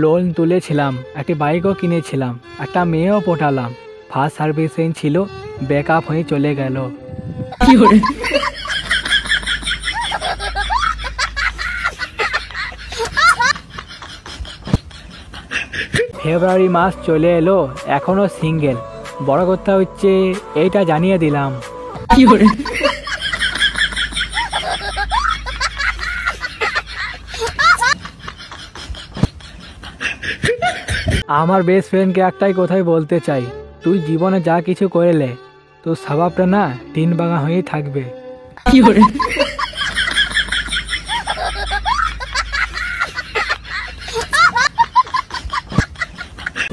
Loan তুলেছিলাম, একটি বাইকও কিনেছিলাম, একটা মেয়েও পটালাম। ফার্স্ট সার্ভিসিং ছিল, ব্যাকআপ হয়ে চলে গেল। ফেব্রুয়ারি মাস চলে এলো, এখনো সিঙ্গেল। বড় কথা হচ্ছে এইটা জানিয়ে দিলাম। আমার বেস্ট ফ্রেন্ডকে একটাই কথাই বলতে চাই, তুই জীবনে যা কিছু করলে তোর স্বভাবটা না তিন বাঙা হয়েই থাকবে।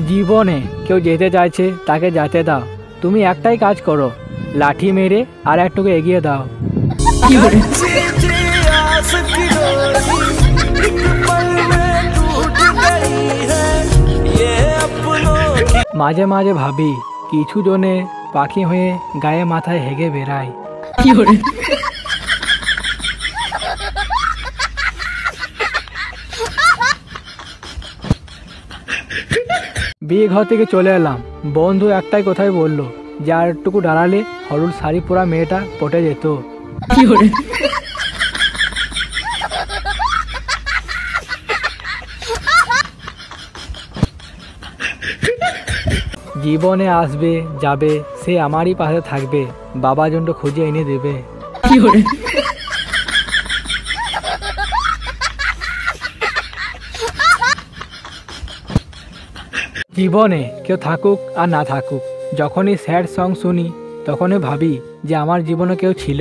জীবনে কেউ যেতে চাইছে তাকে যেতে দাও। তুমি একটাই কাজ করো, লাঠি মেরে আর একটুকু এগিয়ে দাও। মাঝে মাঝে ভাবি কিছু জনে পাখি হয়ে গায়ে মাথায় হেগে বেড়ায়। বিয়ে ঘর থেকে চলে এলাম, বন্ধু একটাই কথাই বললো যে আর একটুকু দাঁড়ালে হলুদ শাড়ি পরা মেয়েটা পটে যেত। জীবনে আসবে যাবে, সে আমারই পাশে থাকবে, বাবা জন্য খুঁজে এনে দেবে। জীবনে কেউ থাকুক আর না থাকুক, যখনই স্যাড সং শুনি তখনই ভাবি যে আমার জীবনে কেউ ছিল।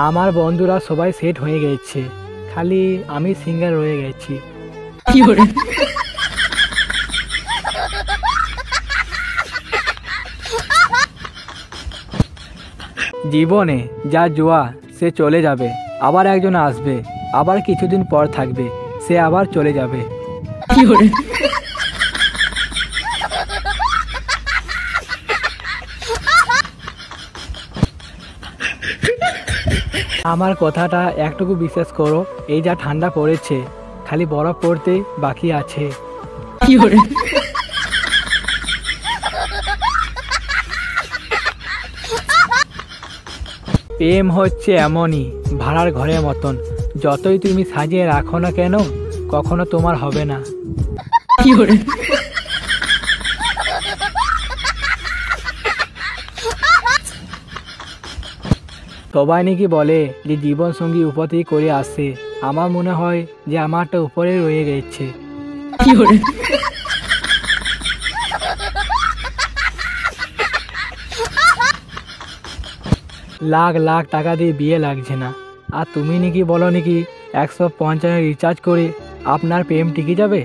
আমার বন্ধুরা সবাই সেট হয়ে গেছে, খালি আমি সিঙ্গেল রয়ে গেছি। জীবনে যা জোয়া সে চলে যাবে, আবার একজন আসবে, আবার কিছুদিন পর থাকবে, সে আবার চলে যাবে। আমার কথাটা একটুকু বিশ্বাস করো, এই যা ঠান্ডা পড়েছে, খালি বরফ পড়তে বাকি আছে। প্রেম হচ্ছে এমনই ভাড়ার ঘরের মতন, যতই তুমি সাজিয়ে রাখো না কেন কখনো তোমার হবে না। সবাই নাকি বলে যে জীবন সঙ্গী উপর থেকে করে আসে, আমার মনে হয় যে আমারটা উপরে রয়ে গেছে। লাখ লাখ টাকা দিয়ে বিয়ে লাগছে না, আর তুমি নাকি বলো নাকি 150 রিচার্জ করে আপনার প্রেম টিকে যাবে।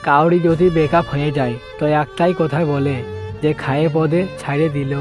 কাউরি যদি ব্রেকআপ হয়ে যায় তো একটাই কথা বলে যে খায়ে পদে ছাড়ে দিল।